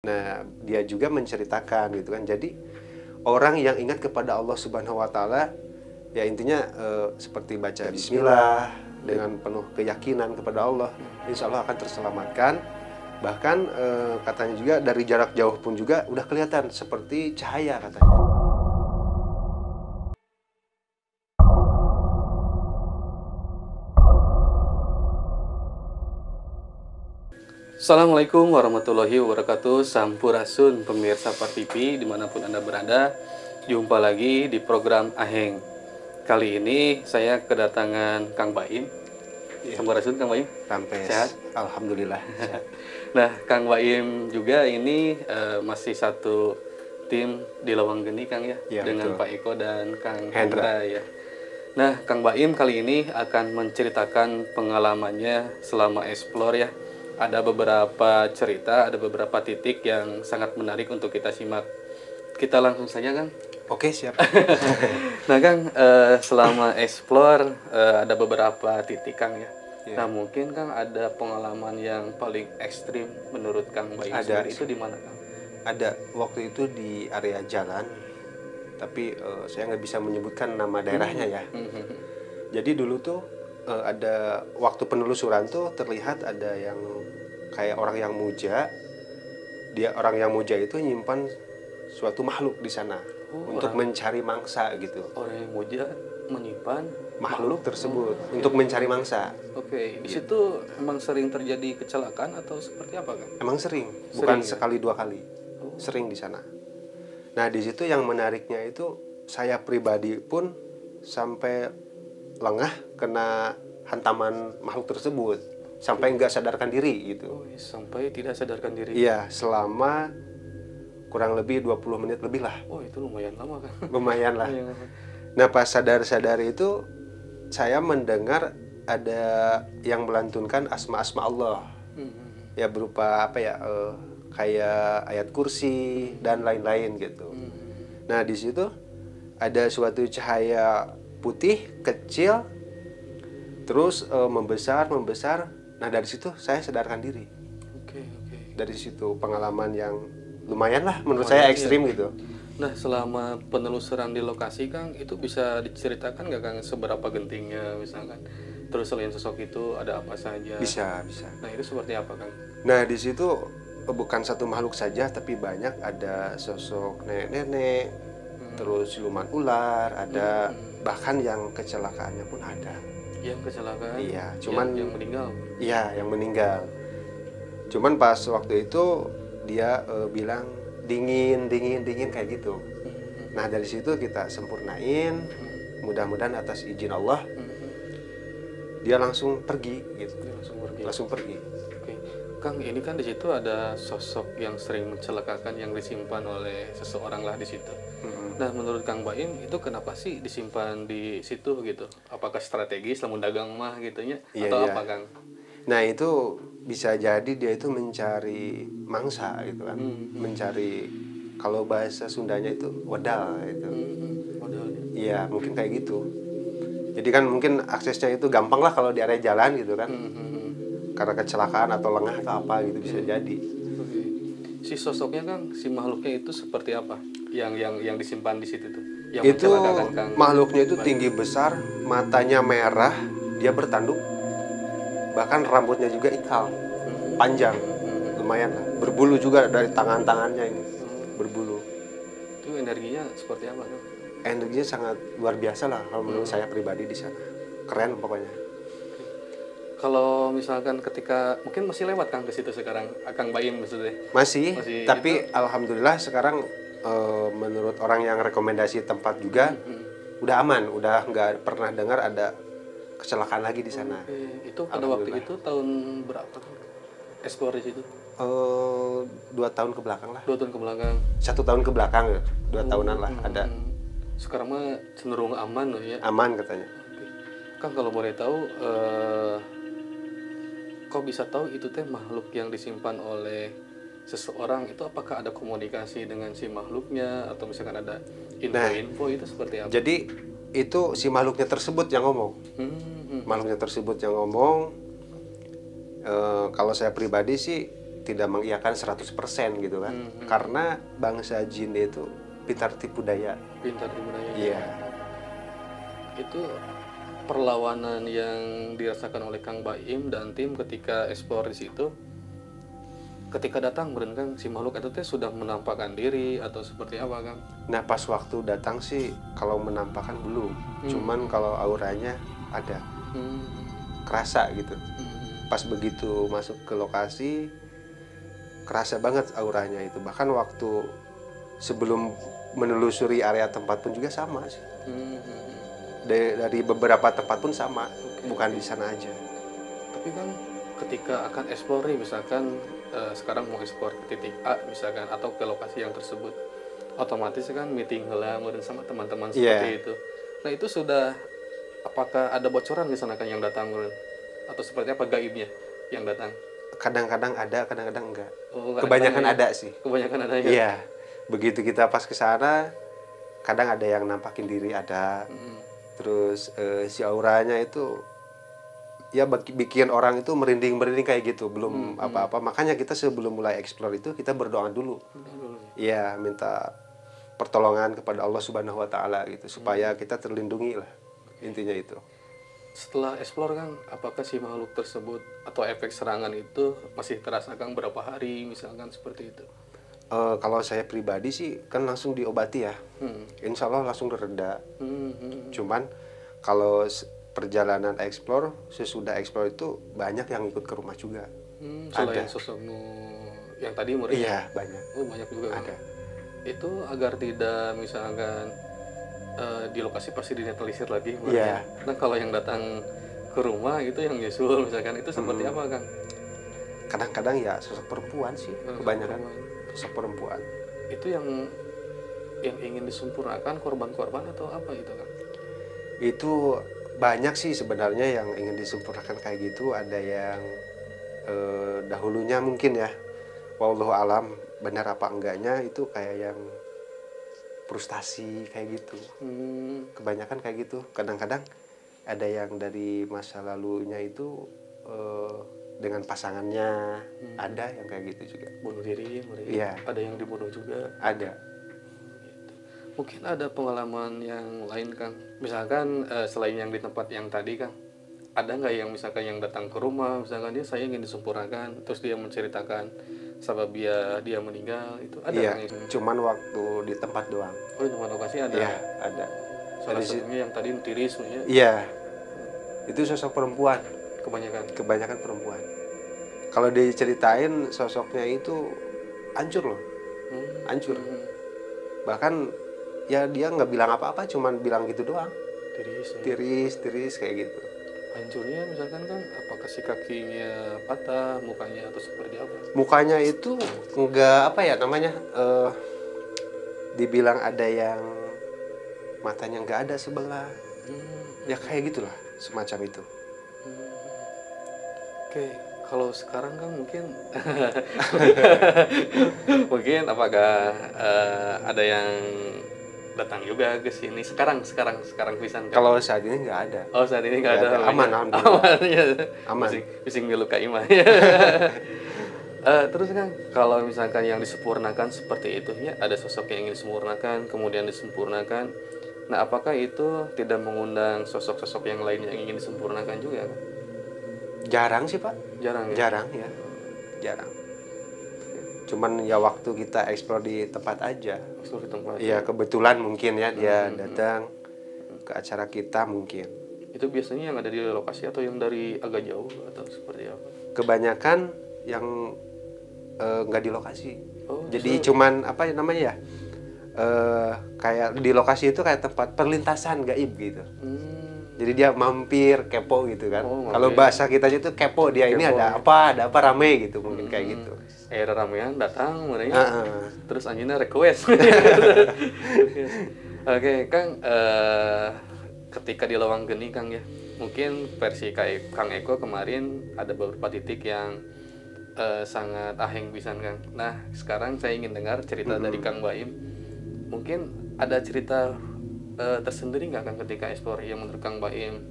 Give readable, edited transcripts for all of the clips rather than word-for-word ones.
Nah, dia juga menceritakan gitu kan. Jadi orang yang ingat kepada Allah Subhanahu wa taala, ya intinya seperti baca bismillah dengan penuh keyakinan kepada Allah, insya Allah akan terselamatkan. Bahkan katanya juga dari jarak jauh pun juga udah kelihatan seperti cahaya katanya. Assalamualaikum warahmatullahi wabarakatuh. Sampurasun pemirsa Partipi dimanapun Anda berada. Jumpa lagi di program Aheng. Kali ini saya kedatangan Kang Baim. Sampurasun Kang Baim. Rampes. Sehat? Alhamdulillah. Nah, Kang Baim juga ini masih satu tim di Lawang Geni Kang ya, dengan betul. Pak Eko dan Kang Hendra ya. Nah, Kang Baim kali ini akan menceritakan pengalamannya selama explore ya. Ada beberapa cerita, ada beberapa titik yang sangat menarik untuk kita simak. Kita langsung saja, Kang. Oke, siap. Nah, Kang, selama explore ada beberapa titik, Kang ya. Nah, mungkin Kang ada pengalaman yang paling ekstrim menurut Kang Baim sendiri itu di mana, Kang? Ada, waktu itu di area jalan, tapi saya nggak bisa menyebutkan nama daerahnya ya. Jadi dulu tuh ada waktu penelusuran tuh terlihat ada yang kayak orang yang muja. Orang yang muja itu nyimpan suatu makhluk di sana untuk mencari mangsa gitu. Orang yang muja menyimpan makhluk tersebut untuk mencari mangsa. Oke, di situ emang sering terjadi kecelakaan atau seperti apa, Kang? Emang sering, bukan ya? sekali dua kali. Sering di sana. Nah, di situ yang menariknya itu saya pribadi pun sampai lengah kena hantaman makhluk tersebut sampai nggak sadarkan diri gitu. Sampai tidak sadarkan diri. Iya, selama kurang lebih 20 menit lebih lah. Oh, itu lumayan lama kan? Lumayan lah. Nah, pas sadar-sadar itu saya mendengar ada yang melantunkan asma-asma Allah. Ya berupa apa ya? Kayak ayat kursi dan lain-lain gitu. Nah, di situ ada suatu cahaya putih kecil terus membesar. Nah, dari situ saya sadarkan diri. Oke. Dari situ pengalaman yang lumayan lah menurut saya ekstrim gitu. Nah, selama penelusuran di lokasi, Kang, itu bisa diceritakan nggak, Kang, seberapa gentingnya misalkan? Terus selain sosok itu ada apa saja? Bisa. Nah, itu seperti apa, Kang? Nah, di situ bukan satu makhluk saja, tapi banyak. Ada sosok nenek-nenek, terus siluman ular, ada bahkan yang kecelakaannya pun ada. Yang kecelakaan? Iya, cuman yang meninggal? Iya, yang meninggal. Cuman pas waktu itu dia bilang dingin kayak gitu. Nah, dari situ kita sempurnain, mudah-mudahan atas izin Allah dia langsung pergi gitu. Langsung pergi. Oke. Kang, ini kan di situ ada sosok yang sering mencelakakan yang disimpan oleh seseorang lah di situ. Nah, menurut Kang Baim itu kenapa sih disimpan di situ gitu? Apakah strategis lamun dagang mah gitunya atau apa, Kang? Nah, itu bisa jadi dia itu mencari mangsa gitu kan. Mencari, kalau bahasa Sundanya itu wedal gitu. Modalnya. Iya, mungkin kayak gitu. Jadi kan mungkin aksesnya itu gampang lah kalau di area jalan gitu kan. Karena kecelakaan atau lengah atau apa gitu bisa jadi. Si sosoknya, Kang, si makhluknya itu seperti apa? Yang disimpan di situ tuh. Yang Itu Kang, makhluknya itu tinggi besar, matanya merah, dia bertanduk. Bahkan rambutnya juga ikal, panjang, lumayan lah. Berbulu juga dari tangan-tangannya ini, berbulu. Itu energinya seperti apa, Kang? Energinya sangat luar biasa lah kalau menurut saya pribadi di sana. Keren pokoknya. Kalau misalkan ketika mungkin masih lewat, Kang, ke situ sekarang, Kang Baim maksudnya. Masih tapi itu, alhamdulillah sekarang menurut orang yang rekomendasi tempat juga udah aman, udah nggak pernah dengar ada kecelakaan lagi di sana. Itu pada waktu itu tahun berapa, Kang? Explore di situ? 2 tahun ke belakang lah. 2 tahun ke belakang. 1 tahun ke belakang, 2 tahunan lah ada. Sekarang mah cenderung aman loh ya. Aman katanya. Kang, kalau boleh tahu, kok bisa tahu itu teh makhluk yang disimpan oleh seseorang itu, apakah ada komunikasi dengan si makhluknya atau misalkan ada info-info itu seperti apa? Jadi itu si makhluknya tersebut yang ngomong. Makhluknya tersebut yang ngomong. Kalau saya pribadi sih tidak mengiyakan 100% gitu kan. Karena bangsa jin itu pintar tipu daya. Pintar tipu daya. Iya. Itu perlawanan yang dirasakan oleh Kang Baim dan tim ketika eksplor di situ. Ketika datang meureun Kang, si makhluk itu teh sudah menampakkan diri atau seperti apa Kang? Nah pas waktu datang sih kalau menampakkan belum, cuman kalau auranya ada, kerasa gitu. Pas begitu masuk ke lokasi, kerasa banget auranya itu. Bahkan waktu sebelum menelusuri area tempat pun juga sama sih. Dari beberapa tempat pun sama, bukan di sana aja. Tapi kan ketika akan eksplor nih, misalkan sekarang mau eksplor ke titik A misalkan atau ke lokasi yang tersebut, otomatis kan meeting heula meureun sama teman-teman seperti itu. Nah itu sudah, apakah ada bocoran di sana kan yang datang meureun atau seperti apa gaibnya yang datang? Kadang-kadang ada, kadang-kadang enggak. Oh, Kebanyakan ada sih. Kebanyakan ada ya. Iya. Begitu kita pas ke sana, kadang ada yang nampakin diri ada. Terus si auranya itu ya bikin orang itu merinding-merinding kayak gitu, belum apa-apa. Makanya kita sebelum mulai explore itu kita berdoa dulu. Iya, minta pertolongan kepada Allah Subhanahu wa taala gitu supaya kita terlindungi lah. Intinya itu. Setelah explore Kang, apakah si makhluk tersebut atau efek serangan itu masih terasa Kang berapa hari misalkan seperti itu? Kalau saya pribadi sih kan langsung diobati ya. Insya Allah langsung reda. Cuman kalau perjalanan explore, sesudah explore itu banyak yang ikut ke rumah juga. Selain sosok yang tadi mereka? Iya, banyak. Oh, banyak juga. Ada. Itu agar tidak misalkan di lokasi pasti dinetralisir lagi. Iya. Nah, kalau yang datang ke rumah itu yang nyusul misalkan itu seperti apa Kang? Kadang-kadang ya sosok perempuan sih, kebanyakan sosok perempuan. Itu yang ingin disempurnakan korban-korban atau apa itu Kang? Itu banyak sih sebenarnya yang ingin disempurnakan kayak gitu. Ada yang dahulunya mungkin ya, wallahu alam benar apa enggaknya itu kayak yang frustasi kayak gitu. Kebanyakan kayak gitu. Kadang-kadang ada yang dari masa lalunya itu dengan pasangannya, ada yang kayak gitu juga. Bunuh diri, Iya. Ada yang dibunuh juga. Ada. Mungkin ada pengalaman yang lain Kang. Misalkan selain yang di tempat yang tadi Kang, ada nggak yang misalkan yang datang ke rumah, misalkan saya ingin disempurnakan, terus dia menceritakan sebab dia meninggal, itu ada? Iya, yang... cuman waktu di tempat doang. Oh, di tempat lokasi ada? Iya, ada. Salah satunya yang tadi tiris ya? Iya, itu sosok perempuan. Kebanyakan perempuan. Kalau diceritain sosoknya itu hancur loh, hancur. Bahkan ya dia nggak bilang apa-apa, cuman bilang gitu doang. Tiris kayak gitu. Hancurnya misalkan Kang, apakah si kakinya patah, mukanya atau seperti apa? Mukanya itu nggak apa ya namanya, dibilang ada yang matanya nggak ada sebelah, ya kayak gitulah semacam itu. Oke, kalau sekarang kan mungkin mungkin apakah ada yang datang juga ke sini sekarang pisan? Kalau saat ini nggak ada. Oh, saat ini nggak ada. Aman. Aman. Bising melukai iman. Terus kan kalau misalkan yang disempurnakan seperti itu ya, ada sosok yang ingin disempurnakan kemudian disempurnakan. Nah, apakah itu tidak mengundang sosok-sosok yang lain yang ingin disempurnakan juga? Jarang sih Pak. Jarang ya. Jarang. Cuman ya waktu kita eksplor di tempat aja. Eksplor di tempat. Iya, kebetulan mungkin ya dia datang ke acara kita mungkin. Itu biasanya yang ada di lokasi atau yang dari agak jauh atau seperti apa? Kebanyakan yang nggak di lokasi. Jadi cuman apa namanya ya? Kayak di lokasi itu kayak tempat perlintasan gaib gitu. Jadi dia mampir, kepo gitu kan. Kalau bahasa kita itu kepo, dia kepo, ini ada apa rame gitu mungkin kayak gitu. Ramean datang mereka. Terus anjina request. Oke, Kang, ketika di Lawang Geni Kang ya, mungkin versi Kang Eko kemarin ada beberapa titik yang sangat aheng pisan Kang. Nah, sekarang saya ingin dengar cerita dari Kang Baim. Mungkin ada cerita tersendiri nggak Kang ketika eksplor yang menurut Kang Baim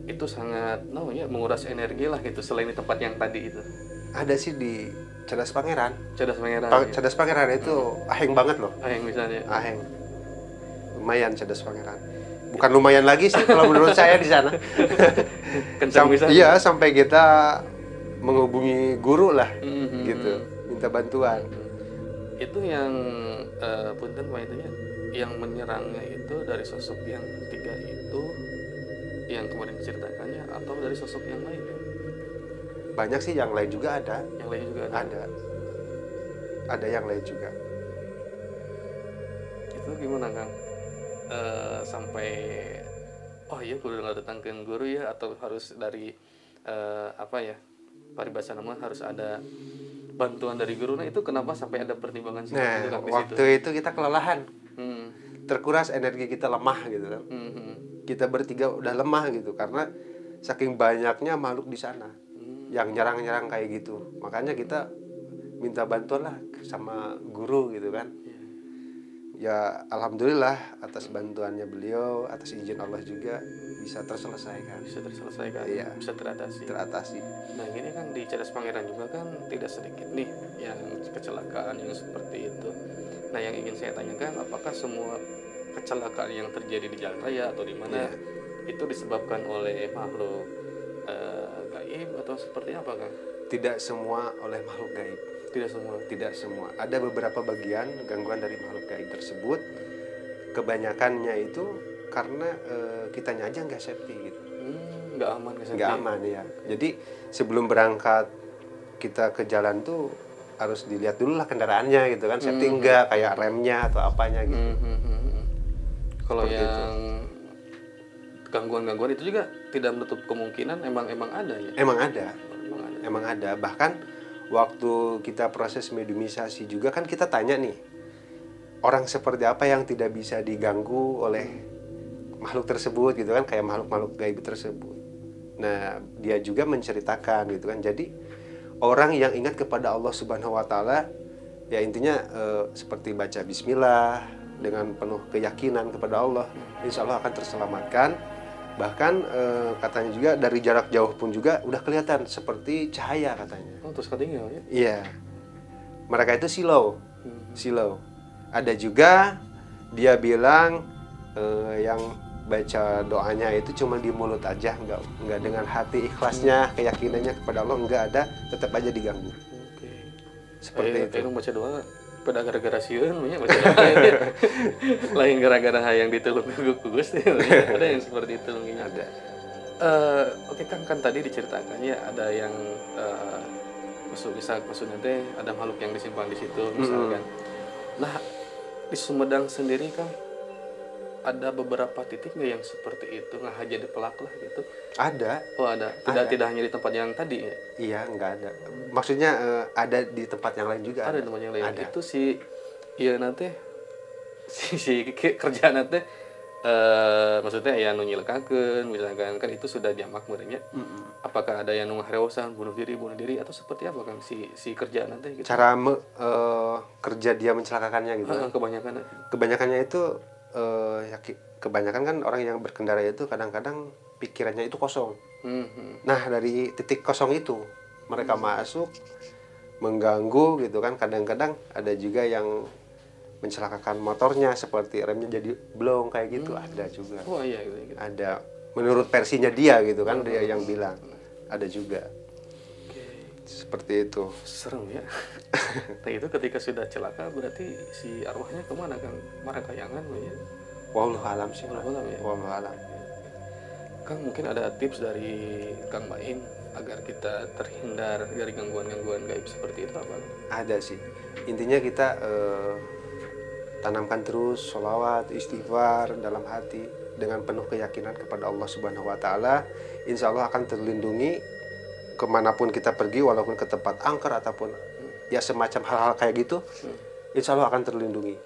itu sangat menguras energi lah gitu selain di tempat yang tadi itu? Ada sih di Cadas Pangeran. Cadas Pangeran. Ya. Cadas Pangeran itu aheng banget loh. Aheng misalnya. Aheng. Lumayan Cadas Pangeran. Bukan lumayan lagi sih kalau menurut saya di sana. Iya, sampai kita menghubungi guru lah, gitu, minta bantuan. Itu yang punten Pak itu ya, yang menyerangnya itu dari sosok yang 3 itu yang kemarin diceritakannya atau dari sosok yang lain ya? Banyak sih yang lain juga ada. Yang lain juga ada. Ada yang lain juga. Itu gimana Kang? Sampai oh iya kudu datangkan guru ya, atau harus dari apa ya, paribasa nama harus ada bantuan dari guru. Nah itu kenapa sampai ada pertimbangan seperti itu? Waktu itu kita kelelahan, terkuras, energi kita lemah gitu kan. Kita bertiga udah lemah gitu karena saking banyaknya makhluk di sana yang nyerang-nyerang kayak gitu. Makanya kita minta bantuan lah sama guru gitu kan. Ya alhamdulillah atas bantuannya beliau, atas izin Allah juga bisa terselesaikan. Iya. Bisa teratasi. Nah ini kan di Cadas Pangeran juga kan tidak sedikit nih yang kecelakaan yang seperti itu. Nah yang ingin saya tanyakan, apakah semua kecelakaan yang terjadi di jalan raya atau di mana itu disebabkan oleh makhluk gaib atau seperti apa Kang? Tidak semua oleh makhluk gaib. Tidak semua. Ada beberapa bagian gangguan dari makhluk gaib tersebut. Kebanyakannya itu karena kitanya aja nggak safety gitu. Nggak aman ya. Jadi sebelum berangkat kita ke jalan tuh harus dilihat dulu lah kendaraannya gitu kan, safety enggak, kayak remnya atau apanya gitu. Kalau yang gangguan-gangguan itu juga tidak menutup kemungkinan emang ada ya. Emang ada. Bahkan waktu kita proses mediumisasi juga kan kita tanya nih, orang seperti apa yang tidak bisa diganggu oleh makhluk tersebut gitu kan, kayak makhluk-makhluk gaib tersebut. Nah, dia juga menceritakan gitu kan. Jadi orang yang ingat kepada Allah Subhanahu wa taala, ya intinya seperti baca bismillah dengan penuh keyakinan kepada Allah, insya Allah akan terselamatkan. Bahkan katanya juga dari jarak jauh pun juga udah kelihatan seperti cahaya katanya. Oh, terus ketinggal ya? Iya. Mereka itu silau. Ada juga dia bilang yang baca doanya itu cuma di mulut aja, nggak dengan hati ikhlasnya, keyakinannya kepada Allah, nggak ada, tetap aja diganggu. Seperti itu. Yang baca doa pada gara-gara sieun banyak baca doa. Lain gara-gara yang ditulung gugus ada yang seperti itu mungkin ada. Oke kan tadi diceritakannya ada yang maksudnya teh ada makhluk yang disimpan di situ misalkan. Nah di Sumedang sendiri kan ada beberapa titik nggak yang seperti itu, nggak hanya di Pelak lah gitu? Ada. Oh ada. Tidak hanya di tempat yang tadi ya? Iya nggak ada. Maksudnya ada di tempat yang lain juga. Ada di tempat yang lain. Ada. Itu nanti kerjaan nanti maksudnya ya nu nyilekakeun misalkan kan itu sudah jamak merenya. Apakah ada yang nu ngareosan bunuh diri atau seperti apa kan si kerjaan nanti gitu? Cara kerja dia mencelakakannya gitu. Kebanyakannya itu kebanyakan kan orang yang berkendara itu kadang-kadang pikirannya itu kosong. Nah dari titik kosong itu mereka masuk mengganggu gitu kan. Kadang-kadang ada juga yang mencelakakan motornya seperti remnya jadi blong kayak gitu. Ada juga. Oh iya gitu. Ada menurut versinya dia gitu kan, dia yang bilang. Ada juga. Seperti itu. Serem ya. Nah itu ketika sudah celaka berarti si arwahnya kemana Kang? Marakayangan ya? Wallahu alam sih. Wallahu alam. Kang mungkin ada tips dari Kang Baim agar kita terhindar dari gangguan-gangguan gaib seperti itu apa? Ada sih. Intinya kita tanamkan terus sholawat, istighfar dalam hati dengan penuh keyakinan kepada Allah Subhanahu wa taala. Insya Allah akan terlindungi kemanapun kita pergi, walaupun ke tempat angker ataupun ya semacam hal-hal kayak gitu, insya Allah akan terlindungi.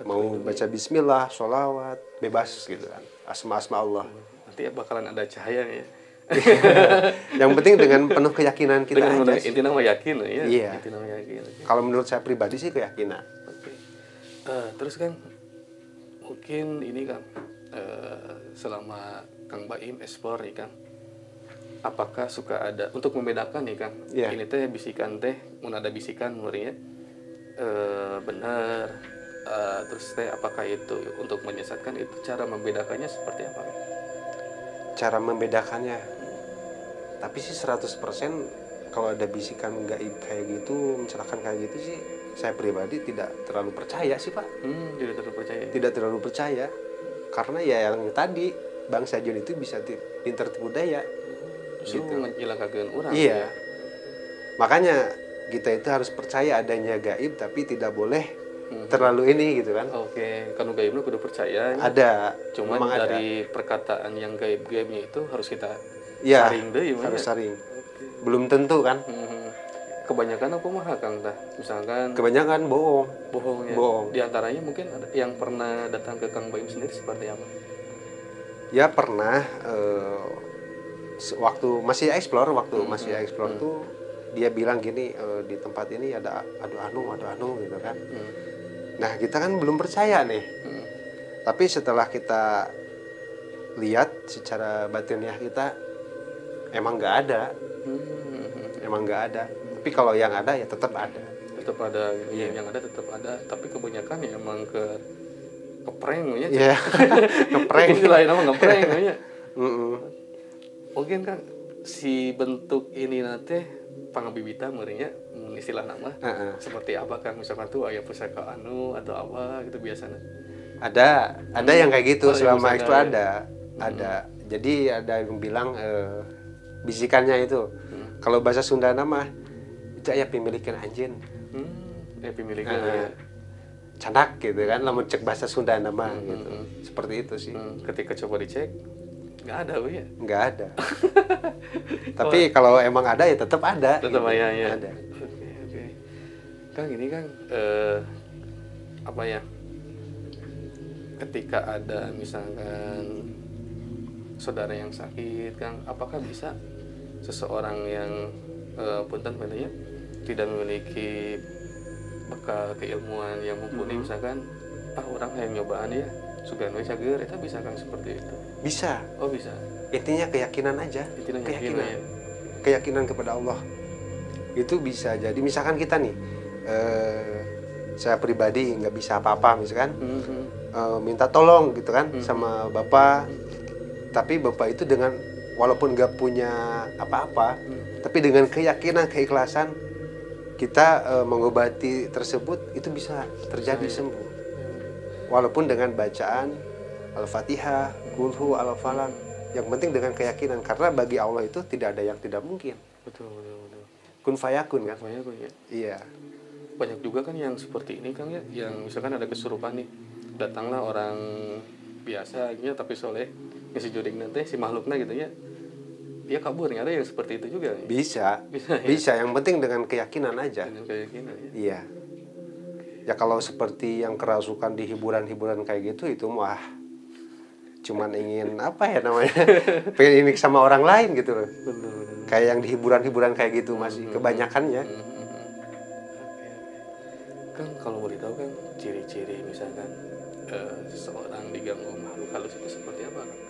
Mau baca bismillah, sholawat, bebas gitu kan, asma-asma Allah. Nanti bakalan ada cahaya ya. Yang penting dengan penuh keyakinan kita aja. Intinya mah yakin ya. Iya. Intinya yakin. Kalau menurut saya pribadi sih keyakinan. Oke. Terus kan mungkin ini kan selama Kang Baim explore nih kan, apakah suka ada untuk membedakan nih Kang, ini teh bisikan teh, mun ada bisikan murinya benar, terus teh apakah itu untuk menyesatkan, itu cara membedakannya seperti apa? Cara membedakannya, tapi sih 100% kalau ada bisikan gaib kayak gitu, misalkan kayak gitu sih, saya pribadi tidak terlalu percaya sih Pak. Tidak terlalu percaya. Tidak terlalu percaya, karena ya yang tadi bangsa jin itu bisa pintar tipu daya. Justru gitu. Menyilakakan orang. Iya. Ya. Makanya kita itu harus percaya adanya gaib, tapi tidak boleh terlalu ini gitu kan. Oke, kalau gaib lu kudu percaya. Ada. Cuman dari perkataan yang gaib-gaibnya itu harus kita ya, saring deh. Harus saring. Belum tentu kan. Kebanyakan apa mah Kang tah? Misalkan kebanyakan bohong. Bohong ya. Bohong. Di antaranya mungkin ada yang pernah datang ke Kang Baim sendiri seperti apa? Ya pernah waktu masih explore, tuh dia bilang gini, di tempat ini ada anu gitu kan. Nah kita kan belum percaya nih. Tapi setelah kita lihat secara batiniah kita, emang nggak ada. Tapi kalau yang ada ya tetap ada. Tetap ada. Yang ada tetap ada. Tapi kebanyakan ya emang ngeprank ya. Iya. Ngeprank. Lain nama ngeprank ya. Mungkin kan si bentuk ini nanti pangabibita merinya istilah nama seperti apa Kang? Misalkan tuh aya pusaka anu atau apa gitu biasanya. Ada yang kayak gitu selama itu ada. Jadi ada yang bilang bisikannya itu kalau bahasa Sunda nama itu aya pimilikan anjing. Pimilikan ya. Canak gitu kan, lamun cek bahasa Sunda nama gitu. Seperti itu sih. Ketika coba dicek nggak ada ya. Nggak ada. Tapi kalau emang ada ya tetap ada. Tetap gitu. Ya. Ada. Oke. Kang ini Kang apa ya? Ketika ada misalkan saudara yang sakit Kang, apakah bisa seseorang yang punten namanya tidak memiliki bekal keilmuan yang mumpuni, misalkan orang yang nyobaan ya sugan we cager, itu bisa Kang seperti itu? Bisa. Oh bisa. Intinya keyakinan aja. Keyakinan kepada Allah. Itu bisa jadi misalkan kita nih saya pribadi nggak bisa apa-apa misalkan minta tolong gitu kan sama Bapak, tapi Bapak itu dengan walaupun nggak punya apa-apa, tapi dengan keyakinan, keikhlasan kita mengobati tersebut, itu bisa terjadi sembuh. Walaupun dengan bacaan Al-Fatihah, Qul Al-Falaq, yang penting dengan keyakinan, karena bagi Allah itu tidak ada yang tidak mungkin. Betul. Kun fayakun kan? Fayakun ya. Iya. Banyak juga kan yang seperti ini Kang ya, yang misalkan ada kesurupan nih, datanglah orang biasa gitu tapi soleh, ngisi juring nanti si makhluknya gitu ya. Dia kabur, ada yang seperti itu juga ya? Bisa, yang penting dengan keyakinan aja. Dengan keyakinan ya? Iya. Ya kalau seperti yang kerasukan di hiburan-hiburan kayak gitu, itu mah cuman ingin apa ya namanya, pengen ini sama orang lain gitu loh. Betul. Kayak yang di hiburan-hiburan kayak gitu masih kebanyakannya. Kang kalau boleh tahu Kang, ciri-ciri misalkan seseorang diganggu makhluk halus itu seperti apa Kang?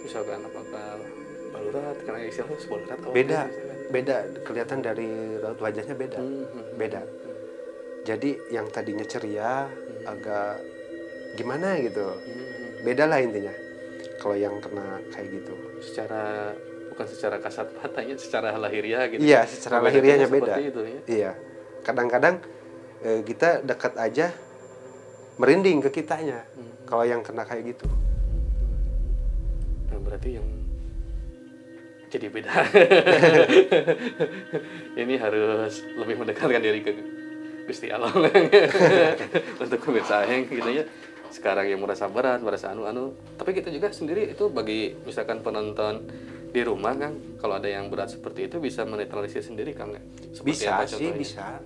Misalkan apakah balurat, karena istilahnya balurat beda kelihatan dari raut wajahnya beda. Jadi yang tadinya ceria agak gimana gitu, beda lah intinya kalau yang kena kayak gitu. Bukan secara kasat matanya, secara lahiriah gitu. Iya, secara lahiriahnya beda. Itu, ya? Iya, kadang-kadang kita dekat aja merinding ke kitanya kalau yang kena kayak gitu. Nah, berarti yang jadi beda. Ini harus lebih mendekatkan diri ke Gusti Allah untuk bersayang gitu ya. Sekarang yang merasa berat, merasa anu. Tapi kita juga sendiri itu bagi misalkan penonton di rumah Kang, kalau ada yang berat seperti itu bisa menetralisir sendiri Kang ya? Bisa sih, bisa.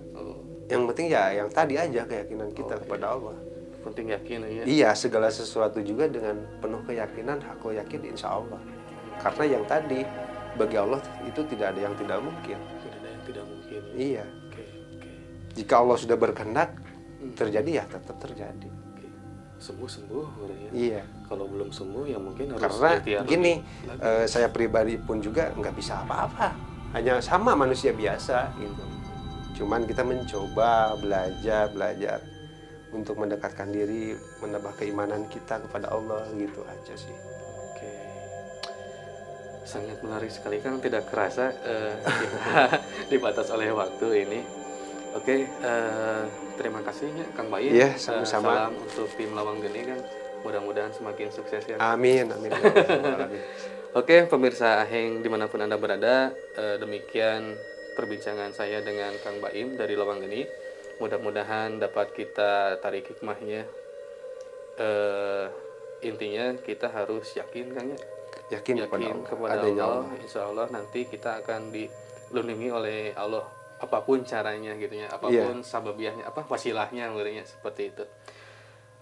Yang penting ya yang tadi aja keyakinan kita kepada Allah. Penting yakin ya. Iya, segala sesuatu juga dengan penuh keyakinan, aku yakin insya Allah. Karena yang tadi bagi Allah itu tidak ada yang tidak mungkin. Tidak ada yang tidak mungkin. Iya. Oke. Jika Allah sudah berkehendak terjadi ya tetap terjadi. sembuh gitu ya. Iya. Kalau belum sembuh ya mungkin harus Karena ikhtiar gini, lagi. saya pribadi pun juga nggak bisa apa-apa, hanya sama manusia biasa gitu. Cuman kita mencoba belajar untuk mendekatkan diri, menambah keimanan kita kepada Allah gitu aja sih. Oke. Sangat menarik sekali, Kang. Tidak kerasa kita dibatas oleh waktu ini. Oke, terima kasih ya Kang Baim. Iya, sama-sama. Salam untuk tim Lawang Geni, Kang. Mudah-mudahan semakin sukses ya. Amin, amin. Amin. Oke, pemirsa Aheng dimanapun Anda berada, demikian perbincangan saya dengan Kang Baim dari Lawang Geni. Mudah-mudahan dapat kita tarik hikmahnya. Intinya kita harus yakin, Kang ya. Yakin Kepada Allah. Insya Allah nanti kita akan dilindungi oleh Allah, apapun caranya gitu ya, apapun sababiahnya, wasilahnya seperti itu.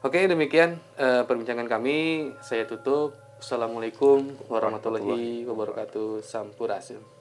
Oke, demikian perbincangan kami. Saya tutup. Assalamualaikum warahmatullahi wabarakatuh. Sampurasun.